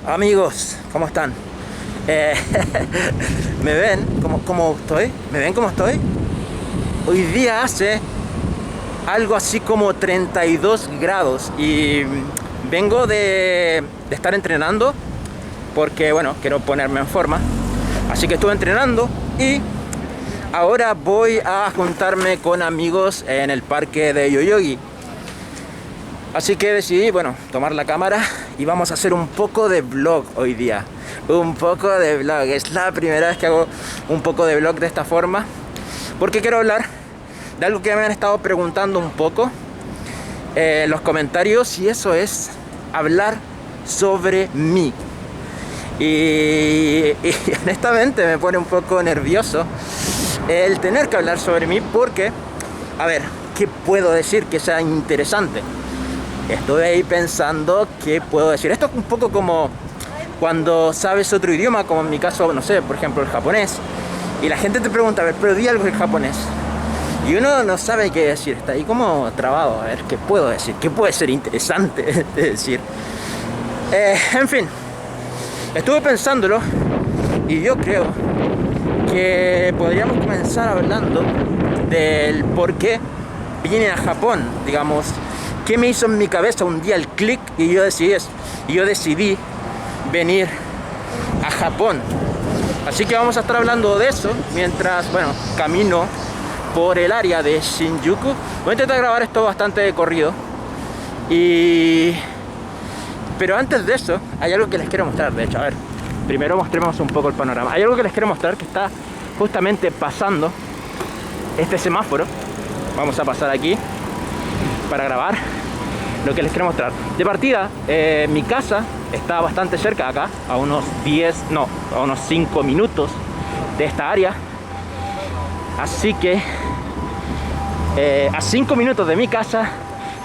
Amigos, ¿cómo están? Eh, ¿Me ven cómo estoy? ¿Me ven cómo estoy? Hoy día hace algo así como 32 grados y vengo de estar entrenando porque, bueno, quiero ponerme en forma. Así que estuve entrenando y ahora voy a juntarme con amigos en el parque de Yoyogi. Así que decidí, bueno, tomar la cámara y vamos a hacer un poco de vlog hoy día. Un poco de vlog. Es la primera vez que hago un poco de vlog de esta forma. Porque quiero hablar de algo que me han estado preguntando un poco en los comentarios. Y eso es hablar sobre mí. Y honestamente me pone un poco nervioso el tener que hablar sobre mí. Porque, a ver, ¿qué puedo decir que sea interesante? Estuve ahí pensando qué puedo decir. Esto es un poco como cuando sabes otro idioma, como en mi caso, no sé, por ejemplo el japonés. Y la gente te pregunta, a ver, pero di algo en japonés. Y uno no sabe qué decir, está ahí como trabado, a ver, ¿qué puedo decir? ¿Qué puede ser interesante de decir? En fin, estuve pensándolo y yo creo que podríamos comenzar hablando del por qué vine a Japón, digamos. ¿Qué me hizo en mi cabeza un día el clic y yo decidí venir a Japón? Así que vamos a estar hablando de eso mientras, bueno, camino por el área de Shinjuku. Voy a intentar grabar esto bastante de corrido. Pero antes de eso, hay algo que les quiero mostrar, de hecho. A ver, primero mostremos un poco el panorama. Hay algo que les quiero mostrar que está justamente pasando este semáforo. Vamos a pasar aquí para grabar lo que les quiero mostrar. De partida, mi casa está bastante cerca de acá, a unos 5 minutos de esta área. Así que a 5 minutos de mi casa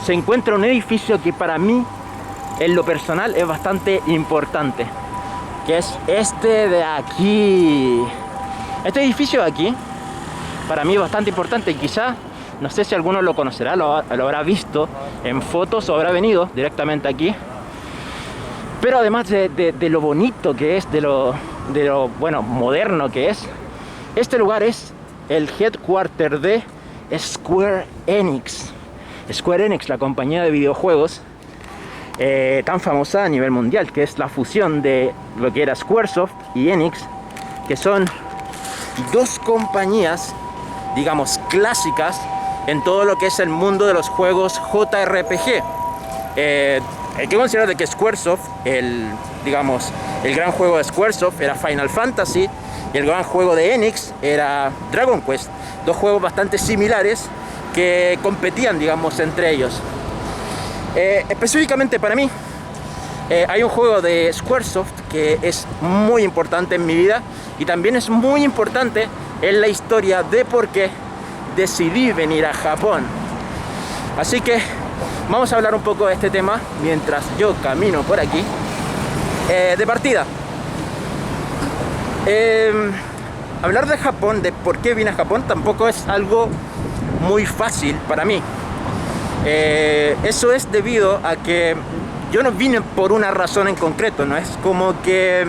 se encuentra un edificio que para mí, en lo personal, es bastante importante, que es este de aquí. Este edificio de aquí para mí es bastante importante y quizá, no sé si alguno lo conocerá, lo habrá visto en fotos o habrá venido directamente aquí. Pero además de lo bonito que es, de lo bueno, moderno que es, este lugar es el headquarter de Square Enix. Square Enix, la compañía de videojuegos tan famosa a nivel mundial, que es la fusión de lo que era Squaresoft y Enix, que son dos compañías, digamos, clásicas en todo lo que es el mundo de los juegos JRPG. Hay que considerar de que Squaresoft, el gran juego de Squaresoft era Final Fantasy y el gran juego de Enix era Dragon Quest. Dos juegos bastante similares que competían, digamos, entre ellos. Específicamente para mí, hay un juego de Squaresoft que es muy importante en mi vida y también es muy importante en la historia de por qué decidí venir a Japón. Así que vamos a hablar un poco de este tema mientras yo camino por aquí. De partida, hablar de Japón, de por qué vine a Japón, tampoco es algo muy fácil para mí. Eso es debido a que yo no vine por una razón en concreto. No es como que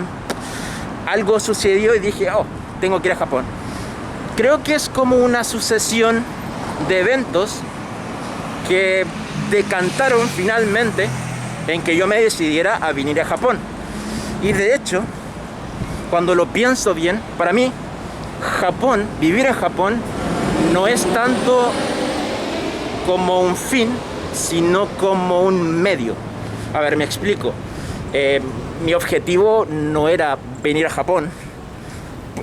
algo sucedió y dije, oh, tengo que ir a Japón. Creo que es como una sucesión de eventos que decantaron finalmente en que yo me decidiera a venir a Japón. Y de hecho, cuando lo pienso bien, para mí, Japón, vivir en Japón, no es tanto como un fin, sino como un medio. A ver, me explico. Mi objetivo no era venir a Japón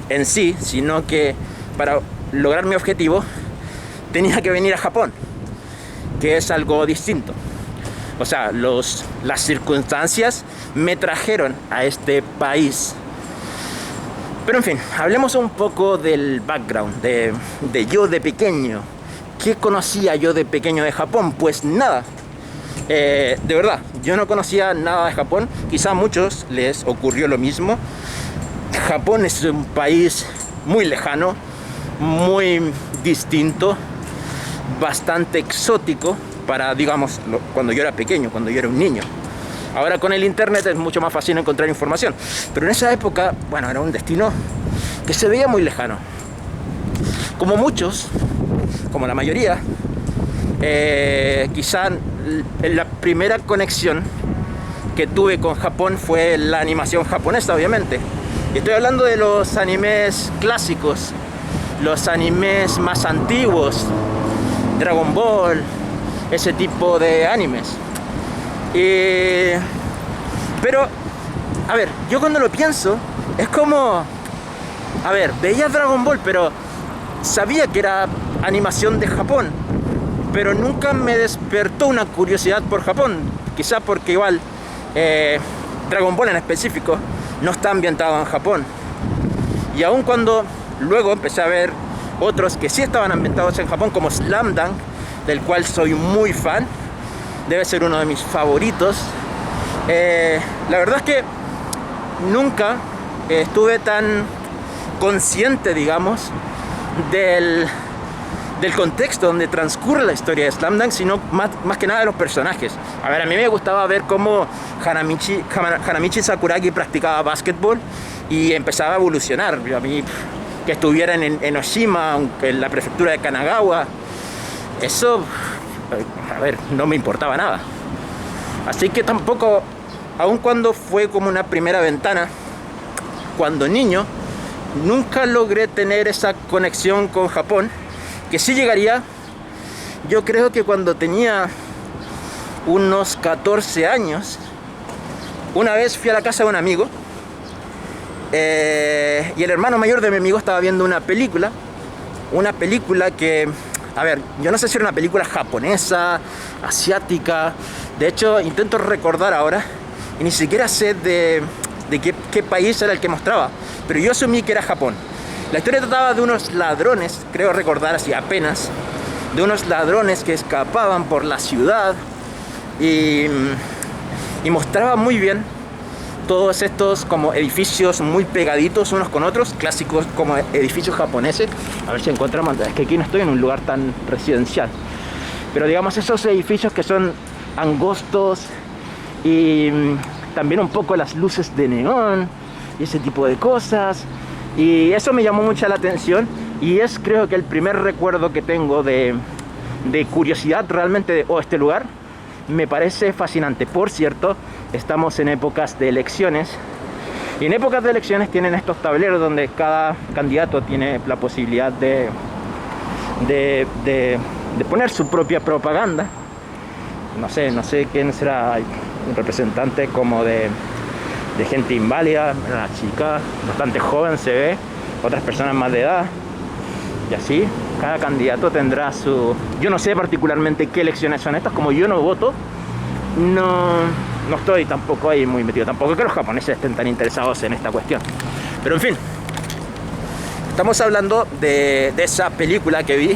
en sí, sino que para lograr mi objetivo tenía que venir a Japón, que es algo distinto. O sea, las circunstancias me trajeron a este país. Pero en fin, hablemos un poco del background, de yo de pequeño. ¿Qué conocía yo de pequeño de Japón? Pues nada. De verdad, yo no conocía nada de Japón. Quizá a muchos les ocurrió lo mismo. Japón es un país muy lejano, muy distinto, bastante exótico para, digamos, cuando yo era pequeño, cuando yo era un niño. Ahora con el internet es mucho más fácil encontrar información, pero en esa época, bueno, era un destino que se veía muy lejano. Como muchos, como la mayoría, quizá la primera conexión que tuve con Japón fue la animación japonesa, obviamente. Y estoy hablando de los animes clásicos, los animes más antiguos, Dragon Ball, ese tipo de animes. Pero, a ver, yo cuando lo pienso, es como, a ver, veía Dragon Ball, pero sabía que era animación de Japón, pero nunca me despertó una curiosidad por Japón. Quizá porque igual Dragon Ball en específico no está ambientado en Japón. Y aun cuando luego empecé a ver otros que sí estaban ambientados en Japón, como Slam Dunk, del cual soy muy fan, debe ser uno de mis favoritos. La verdad es que nunca estuve tan consciente, digamos, del contexto donde transcurre la historia de Slam Dunk, sino más que nada de los personajes. A ver, a mí me gustaba ver cómo Hanamichi Sakuragi practicaba básquetbol y empezaba a evolucionar. A mí, que estuviera en Oshima, en la prefectura de Kanagawa, eso, a ver, no me importaba nada. Así que tampoco, aun cuando fue como una primera ventana, cuando niño, nunca logré tener esa conexión con Japón, que sí llegaría, yo creo que cuando tenía unos 14 años, una vez fui a la casa de un amigo, y el hermano mayor de mi amigo estaba viendo una película que, a ver, yo no sé si era una película japonesa, asiática. De hecho, intento recordar ahora y ni siquiera sé de qué país era el que mostraba, pero yo asumí que era Japón. La historia trataba de unos ladrones, creo recordar así apenas, de unos ladrones que escapaban por la ciudad y mostraba muy bien todos estos como edificios muy pegaditos unos con otros, clásicos como edificios japoneses. A ver si encontramos, es que aquí no estoy en un lugar tan residencial, pero digamos esos edificios que son angostos y también un poco las luces de neón y ese tipo de cosas, y eso me llamó mucho la atención y es creo que el primer recuerdo que tengo de curiosidad realmente de, oh, este lugar me parece fascinante. Por cierto, estamos en épocas de elecciones y en épocas de elecciones tienen estos tableros donde cada candidato tiene la posibilidad de poner su propia propaganda. No sé quién será, un representante como de gente inválida, una chica bastante joven se ve, otras personas más de edad, y así cada candidato tendrá su... Yo no sé particularmente qué elecciones son estas, como yo no voto, no estoy tampoco ahí muy metido, tampoco que los japoneses estén tan interesados en esta cuestión, pero en fin, estamos hablando de esa película que vi,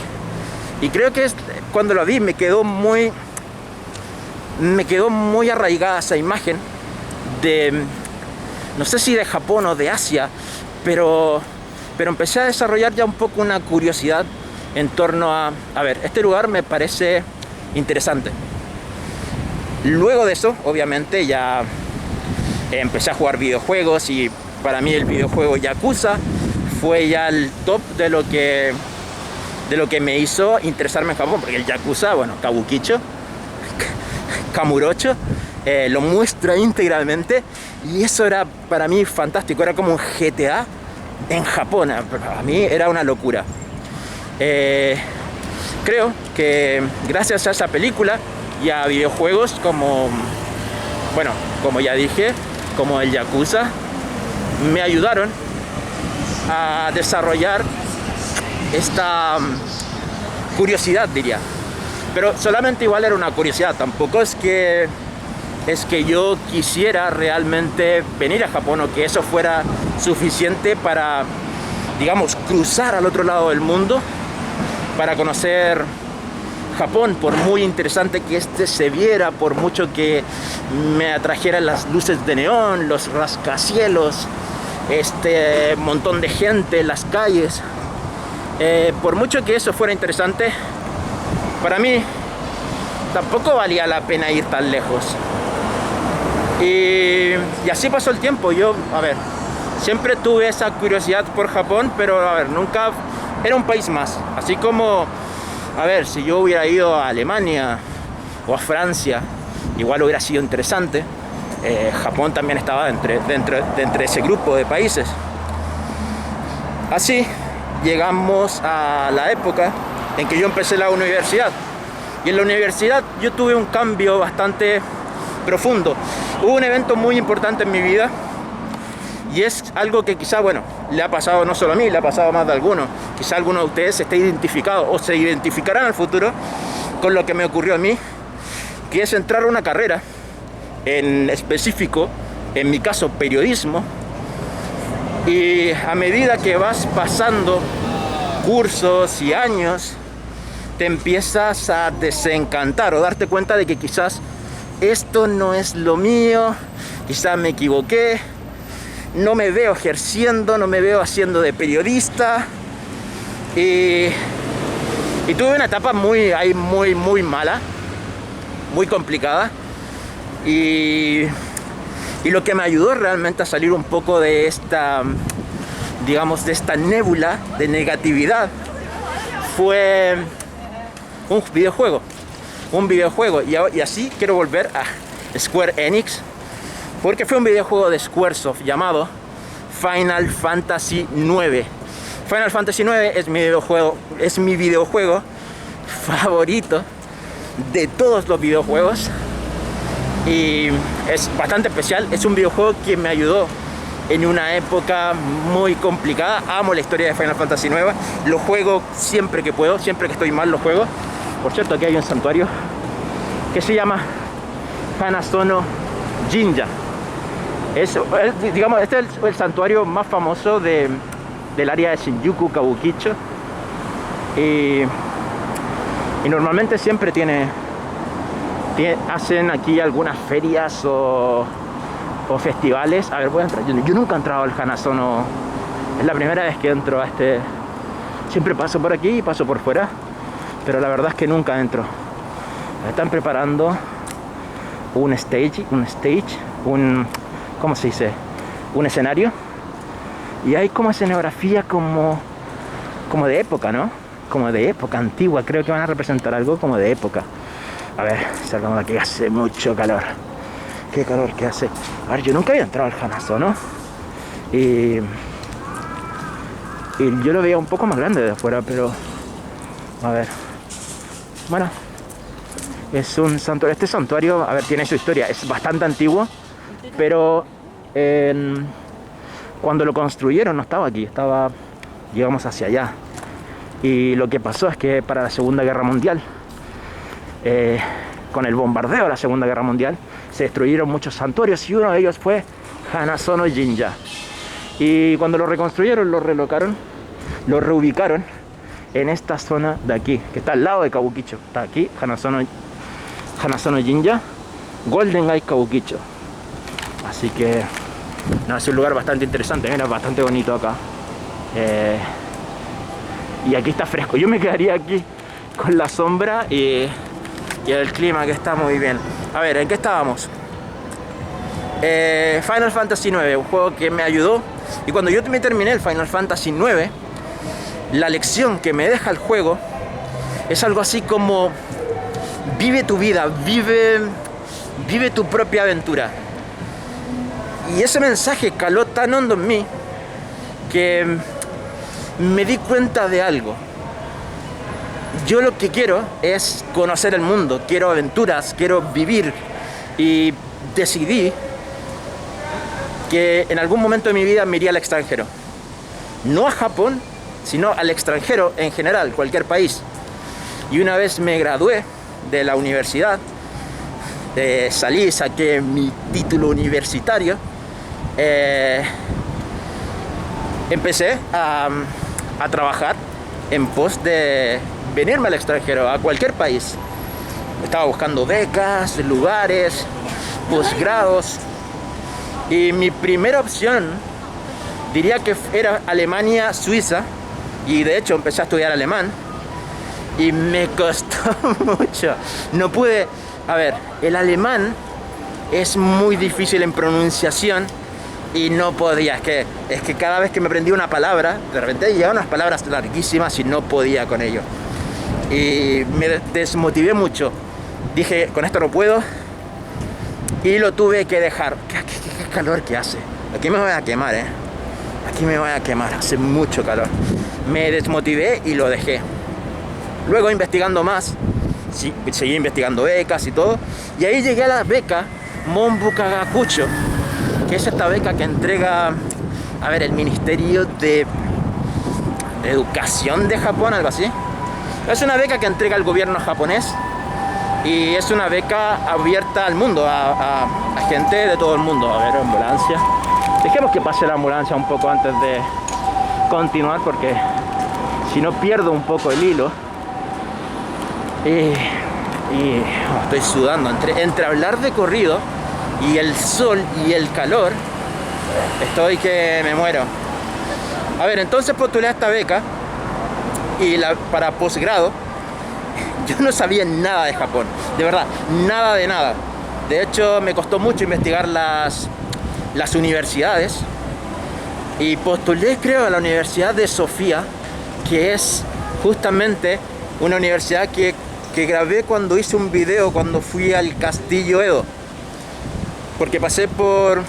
y creo que cuando la vi me quedó muy arraigada esa imagen de, no sé si de Japón o de Asia, pero empecé a desarrollar ya un poco una curiosidad en torno a ver, este lugar me parece interesante. Luego de eso, obviamente, ya empecé a jugar videojuegos y para mí el videojuego Yakuza fue ya el top de lo que me hizo interesarme en Japón, porque el Yakuza, bueno, Kabukicho, Kamurocho, lo muestra íntegramente y eso era para mí fantástico, era como un GTA en Japón. A mí era una locura. Creo que gracias a esa película y a videojuegos como, bueno, como ya dije, como el Yakuza, me ayudaron a desarrollar esta curiosidad, diría. Pero solamente igual era una curiosidad, tampoco es que yo quisiera realmente venir a Japón o que eso fuera suficiente para, digamos, cruzar al otro lado del mundo para conocer Japón, por muy interesante que este se viera, por mucho que me atrajeran las luces de neón, los rascacielos, este montón de gente en las calles, por mucho que eso fuera interesante, para mí tampoco valía la pena ir tan lejos. Y así pasó el tiempo. Yo, a ver, siempre tuve esa curiosidad por Japón, pero a ver, nunca era un país más. Así como, a ver, si yo hubiera ido a Alemania o a Francia, igual hubiera sido interesante. Japón también estaba dentro de ese grupo de países. Así llegamos a la época en que yo empecé la universidad. Y en la universidad yo tuve un cambio bastante profundo. Hubo un evento muy importante en mi vida. Y es algo que quizá, bueno, le ha pasado no solo a mí, le ha pasado a más de alguno. Quizá alguno de ustedes esté identificado o se identificarán al futuro con lo que me ocurrió a mí, que es entrar a una carrera, en específico, en mi caso, periodismo. Y a medida que vas pasando cursos y años, te empiezas a desencantar o darte cuenta de que quizás esto no es lo mío, quizás me equivoqué, no me veo ejerciendo, no me veo haciendo de periodista. Y tuve una etapa muy mala, muy complicada. Y lo que me ayudó realmente a salir un poco de esta, digamos, de esta nébula de negatividad fue un videojuego. Y así quiero volver a Square Enix, porque fue un videojuego de Squaresoft llamado Final Fantasy IX. Final Fantasy IX es mi videojuego favorito de todos los videojuegos. Y es bastante especial. Es un videojuego que me ayudó en una época muy complicada. Amo la historia de Final Fantasy IX. Lo juego siempre que puedo. Siempre que estoy mal lo juego. Por cierto, aquí hay un santuario que se llama Hanazono Jinja. Digamos, este es el santuario más famoso del área de Shinjuku, Kabukicho. Y normalmente siempre hacen aquí algunas ferias o festivales. A ver, voy a entrar. Yo nunca he entrado al Hanazono. Es la primera vez que entro a este. Siempre paso por aquí y paso por fuera, pero la verdad es que nunca entro. Están preparando un ¿cómo se dice? Un escenario. Y hay como escenografía como de época, ¿no? Como de época antigua. Creo que van a representar algo como de época. A ver, salgamos de aquí, hace mucho calor. Qué calor que hace. A ver, yo nunca había entrado al Hanazono. Y yo lo veía un poco más grande de afuera, pero a ver. Bueno, es un santuario. Este santuario, a ver, tiene su historia. Es bastante antiguo, pero cuando lo construyeron no estaba aquí, estaba, digamos, hacia allá. Y lo que pasó es que para la Segunda Guerra Mundial, con el bombardeo de la Segunda Guerra Mundial, se destruyeron muchos santuarios y uno de ellos fue Hanazono Jinja. Y cuando lo reconstruyeron, lo relocaron, lo reubicaron en esta zona de aquí, que está al lado de Kabukicho. Está aquí, Hanazono Jinja, Golden Eye Kabukicho. Así que no, es un lugar bastante interesante, mira, bastante bonito acá. Y aquí está fresco. Yo me quedaría aquí con la sombra y el clima, que está muy bien. A ver, ¿en qué estábamos? Final Fantasy IX, un juego que me ayudó. Y cuando yo me terminé el Final Fantasy IX, la lección que me deja el juego es algo así como: vive tu vida, vive tu propia aventura. Y ese mensaje caló tan hondo en mí que me di cuenta de algo. Yo lo que quiero es conocer el mundo, quiero aventuras, quiero vivir. Y decidí que en algún momento de mi vida me iría al extranjero. No a Japón, sino al extranjero en general, cualquier país. Y una vez me gradué de la universidad, salí, saqué mi título universitario, empecé a trabajar en pos de venirme al extranjero, a cualquier país. Estaba buscando becas, lugares, posgrados. Y mi primera opción diría que era Alemania, Suiza. Y de hecho empecé a estudiar alemán. Y me costó mucho. No pude. A ver, el alemán es muy difícil en pronunciación y no podía, es que cada vez que me aprendía una palabra, de repente llegaban unas palabras larguísimas y no podía con ello. Y me desmotivé mucho. Dije, con esto no puedo, y lo tuve que dejar. ¿Qué calor que hace? Aquí me voy a quemar, Aquí me voy a quemar, hace mucho calor. Me desmotivé y lo dejé. Luego, investigando más, seguí investigando becas y todo, y ahí llegué a la beca Monbukagakucho, que es esta beca que entrega, a ver, el Ministerio de Educación de Japón, algo así. Es una beca que entrega el gobierno japonés y es una beca abierta al mundo, a gente de todo el mundo. A ver, ambulancia. Dejemos que pase la ambulancia un poco antes de continuar, porque si no pierdo un poco el hilo. Estoy sudando entre hablar de corrido y el sol y el calor. Estoy que me muero. A ver, entonces postulé a esta beca y para posgrado. Yo no sabía nada de Japón, de verdad, nada de nada. De hecho, me costó mucho investigar las universidades y postulé, creo, a la Universidad de Sofía, que es justamente una universidad que grabé cuando hice un video cuando fui al Castillo Edo, porque pasé por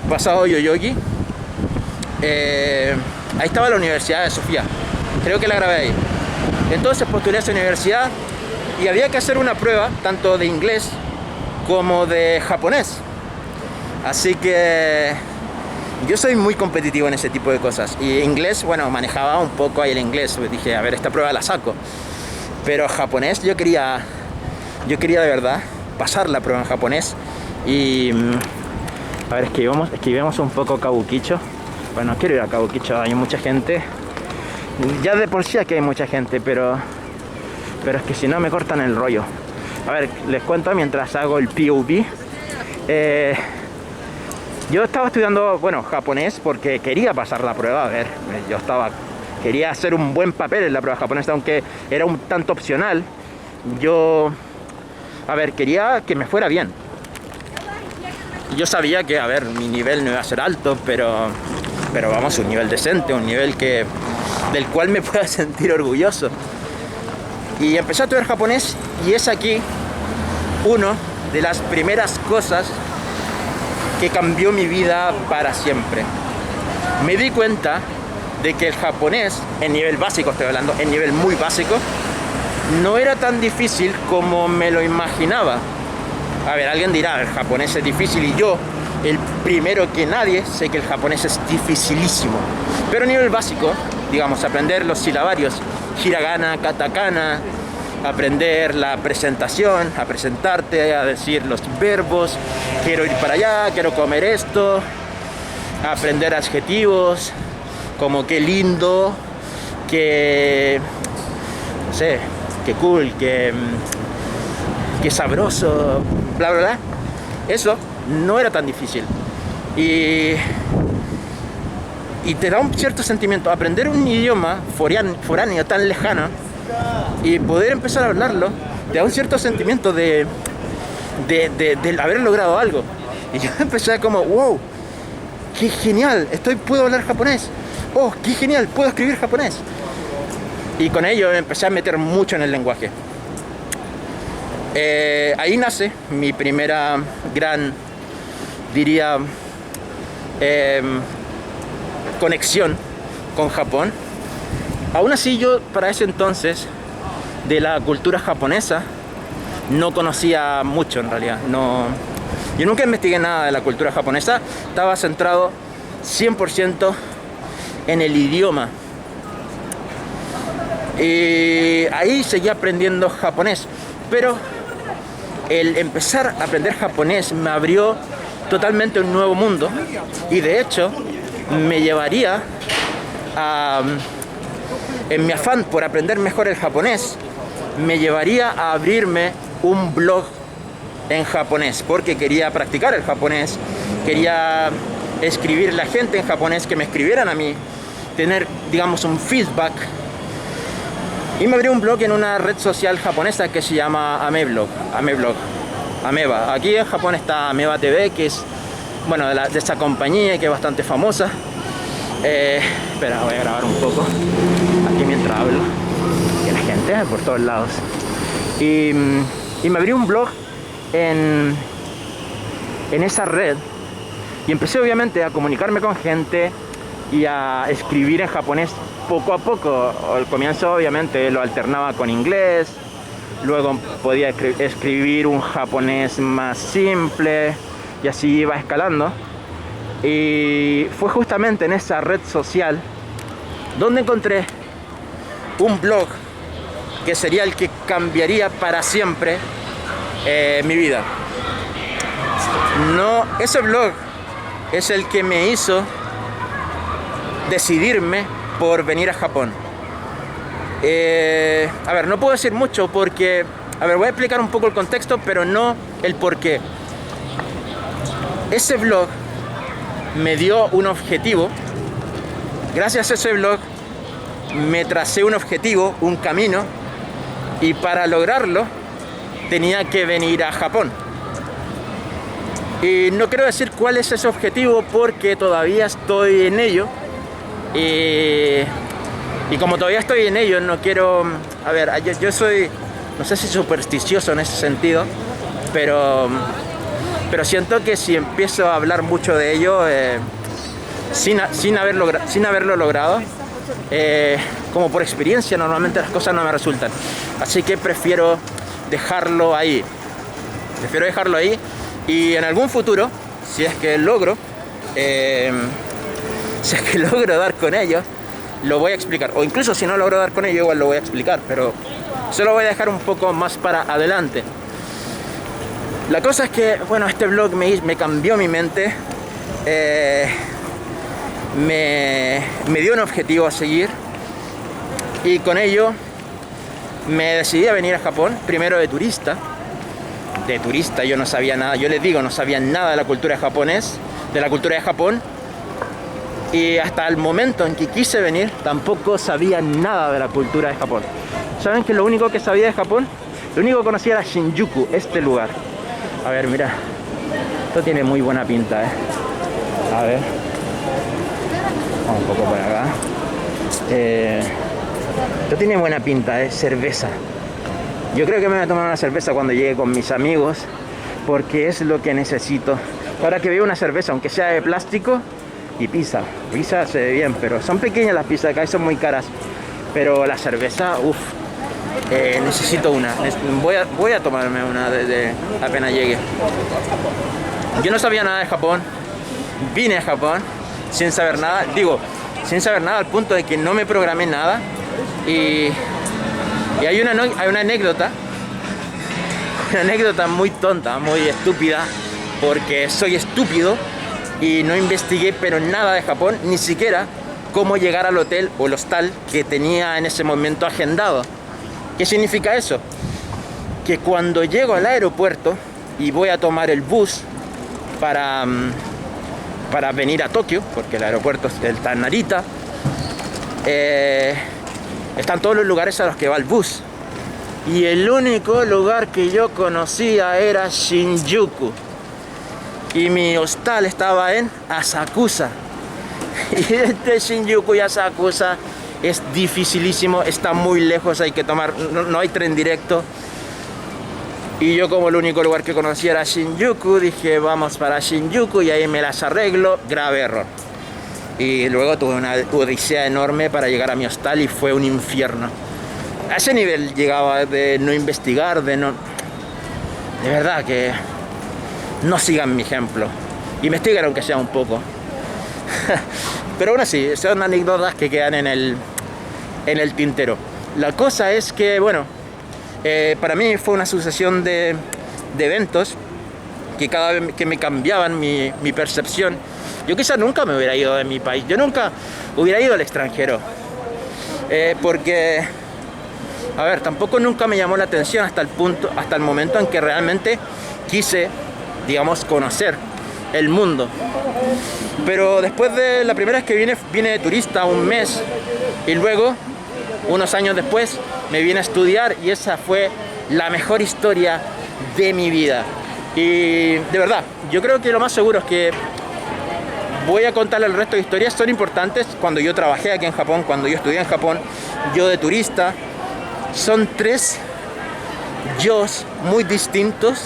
Pasado Yoyogi. Ahí estaba la Universidad de Sofía, creo que la grabé ahí. Entonces postulé a esa universidad y había que hacer una prueba tanto de inglés como de japonés. Así que yo soy muy competitivo en ese tipo de cosas. Y inglés, bueno, manejaba un poco ahí el inglés. Dije, a ver, esta prueba la saco. Pero japonés yo quería de verdad pasar la prueba en japonés. Y a ver, esquivemos un poco Kabukicho. Bueno, quiero ir a Kabukicho, hay mucha gente. Ya de por sí aquí hay mucha gente, pero es que si no me cortan el rollo. A ver, les cuento mientras hago el POV. Yo estaba estudiando, bueno, japonés porque quería pasar la prueba. A ver, quería hacer un buen papel en la prueba japonesa, aunque era un tanto opcional. A ver, quería que me fuera bien. Yo sabía que, a ver, mi nivel no iba a ser alto, pero vamos, un nivel decente, un nivel del cual me pueda sentir orgulloso. Y empecé a estudiar japonés y es aquí una de las primeras cosas que cambió mi vida para siempre. Me di cuenta de que el japonés, en nivel básico estoy hablando, en nivel muy básico, no era tan difícil como me lo imaginaba. A ver, alguien dirá, el japonés es difícil, y yo, el primero que nadie, sé que el japonés es dificilísimo. Pero a nivel básico, digamos, aprender los silabarios, hiragana, katakana, aprender la presentación, a presentarte, a decir los verbos, quiero ir para allá, quiero comer esto, aprender adjetivos, como qué lindo, qué, no sé, qué cool, qué sabroso, bla, bla, bla. Eso no era tan difícil. Y te da un cierto sentimiento. Aprender un idioma foráneo tan lejano y poder empezar a hablarlo, te da un cierto sentimiento de haber logrado algo. Y yo empecé como, wow, qué genial, puedo hablar japonés. Oh, qué genial, puedo escribir japonés. Y con ello empecé a meter mucho en el lenguaje. Ahí nace mi primera gran, diría, conexión con Japón. Aún así, yo para ese entonces de la cultura japonesa no conocía mucho, en realidad. Yo nunca investigué nada de la cultura japonesa. Estaba centrado 100% en el idioma. Y ahí seguí aprendiendo japonés, pero el empezar a aprender japonés me abrió totalmente un nuevo mundo, y de hecho me llevaría en mi afán por aprender mejor el japonés, me llevaría a abrirme un blog en japonés, porque quería practicar el japonés, quería escribirle a gente en japonés, que me escribieran a mí, tener, digamos, un feedback. Y me abrí un blog en una red social japonesa que se llama Ameblog. Ameba. Aquí en Japón está Ameba TV, que es, bueno, de esa compañía que es bastante famosa. Espera, voy a grabar un poco aquí mientras hablo. Que la gente por todos lados. Y me abrí un blog en esa red. Y empecé obviamente a comunicarme con gente y a escribir en japonés poco a poco. Al comienzo obviamente lo alternaba con inglés, luego podía escribir un japonés más simple y así iba escalando. Y fue justamente en esa red social donde encontré un blog que sería el que cambiaría para siempre mi vida. No, ese blog es el que me hizo decidirme por venir a Japón. A ver, no puedo decir mucho porque... A ver, voy a explicar un poco el contexto, pero no el porqué. Ese blog me dio un objetivo. Gracias a ese blog me tracé un objetivo, un camino, y para lograrlo tenía que venir a Japón. Y no quiero decir cuál es ese objetivo porque todavía estoy en ello. Y como todavía estoy en ello, no quiero... A ver, yo soy, no sé si supersticioso en ese sentido, pero siento que si empiezo a hablar mucho de ello, sin haberlo logrado, como por experiencia, normalmente las cosas no me resultan. Así que prefiero dejarlo ahí. Y en algún futuro, si es que logro dar con ellos, lo voy a explicar. O incluso si no logro dar con ellos, igual lo voy a explicar, pero se lo voy a dejar un poco más para adelante. La cosa es que, bueno, este blog me cambió mi mente, me dio un objetivo a seguir, y con ello me decidí a venir a Japón, primero de turista. Yo no sabía nada, yo les digo, no sabía nada de la cultura de la cultura de Japón. Y hasta el momento en que quise venir, tampoco sabía nada de la cultura de Japón. ¿Saben que lo único que sabía de Japón? Lo único que conocía era Shinjuku, este lugar. A ver, mira. Esto tiene muy buena pinta, A ver. Vamos un poco por acá. Esto tiene buena pinta, cerveza. Yo creo que me voy a tomar una cerveza cuando llegue con mis amigos, porque es lo que necesito. Ahora que veo una cerveza, aunque sea de plástico, y pizza se ve bien, pero son pequeñas las pizzas de acá y son muy caras. Pero la cerveza, necesito una. Voy a tomarme una apenas llegue. Yo no sabía nada de Japón. Vine a Japón sin saber nada. Sin saber nada al punto de que no me programé nada. Y hay una anécdota. Una anécdota muy tonta, muy estúpida, porque soy estúpido y no investigué pero nada de Japón, ni siquiera cómo llegar al hotel o el hostal que tenía en ese momento agendado. ¿Qué significa eso? Que cuando llego al aeropuerto y voy a tomar el bus para venir a Tokio, porque el aeropuerto está en Narita, están todos los lugares a los que va el bus. Y el único lugar que yo conocía era Shinjuku. Y mi hostal estaba en Asakusa. Y este Shinjuku y Asakusa es dificilísimo, está muy lejos, hay que tomar, no hay tren directo. Y yo, como el único lugar que conocía era Shinjuku, dije vamos para Shinjuku y ahí me las arreglo. Grave error. Y luego tuve una odisea enorme para llegar a mi hostal y fue un infierno. A ese nivel llegaba de no investigar, de verdad que no sigan mi ejemplo. Investiguen aunque sea un poco. Pero aún así, son anécdotas que quedan en el tintero. La cosa es que, bueno, para mí fue una sucesión de eventos que cada vez que me cambiaban mi percepción. Yo quizás nunca me hubiera ido de mi país, yo nunca hubiera ido al extranjero, porque, a ver, tampoco nunca me llamó la atención hasta el momento en que realmente quise, digamos, conocer el mundo. Pero después de la primera vez que vine de turista un mes, y luego, unos años después, me vine a estudiar, y esa fue la mejor historia de mi vida. Y de verdad, yo creo que lo más seguro es que voy a contarle el resto de historias. Son importantes. Cuando yo trabajé aquí en Japón, cuando yo estudié en Japón, yo de turista. Son 3 yos muy distintos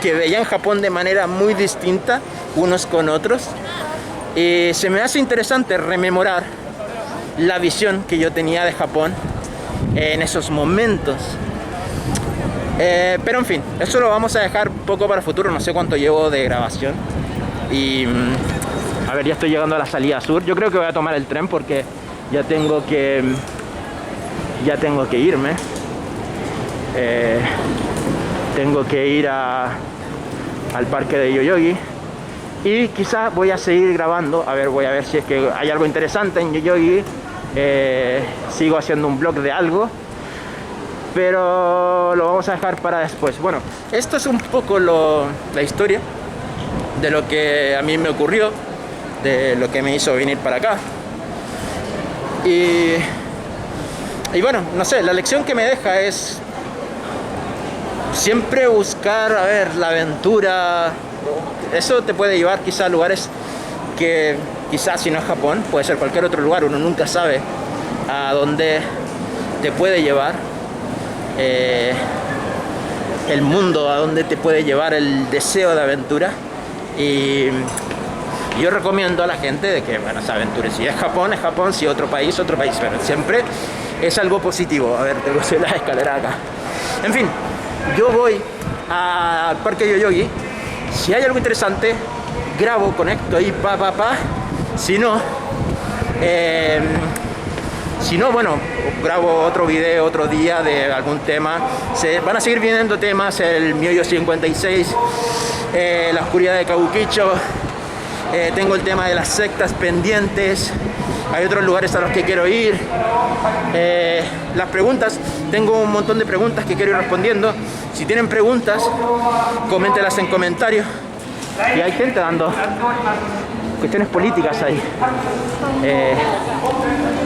que veían Japón de manera muy distinta unos con otros. Y se me hace interesante rememorar la visión que yo tenía de Japón en esos momentos. Pero en fin, eso lo vamos a dejar poco para el futuro. No sé cuánto llevo de grabación. Y a ver, ya estoy llegando a la salida sur. Yo creo que voy a tomar el tren porque ya tengo que irme. Tengo que ir al parque de Yoyogi. Y quizás voy a seguir grabando. A ver, voy a ver si es que hay algo interesante en Yoyogi. Sigo haciendo un vlog de algo, pero lo vamos a dejar para después. Bueno, esto es un poco la historia de lo que a mí me ocurrió, de lo que me hizo venir para acá. Y bueno, no sé, la lección que me deja es siempre buscar, a ver, la aventura. Eso te puede llevar quizá a lugares que quizás, si no es Japón, puede ser cualquier otro lugar. Uno nunca sabe a dónde te puede llevar el mundo, a dónde te puede llevar el deseo de aventura. Y yo recomiendo a la gente de que, bueno, se aventure. Si es Japón, si otro país, pero siempre es algo positivo. A ver, tengo que subir las escaleras acá. En fin, yo voy al parque Yoyogi. Si hay algo interesante, grabo, conecto ahí, Si no, bueno, grabo otro video otro día de algún tema. Van a seguir viniendo temas, el Myoyo 56, la oscuridad de Kabukicho. Tengo el tema de las sectas pendientes. Hay otros lugares a los que quiero ir. Las preguntas, tengo un montón de preguntas que quiero ir respondiendo. Si tienen preguntas, coméntelas en comentarios. Y hay gente dando cuestiones políticas ahí.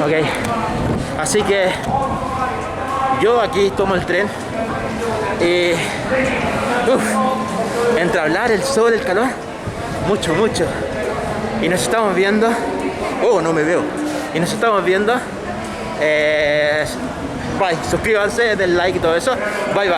Ok. Así que yo aquí tomo el tren. Entre hablar, el sol, el calor, mucho. Y nos estamos viendo. Oh, no me veo. Y nos estamos viendo. Bye. Suscríbanse, den like y todo eso. Bye.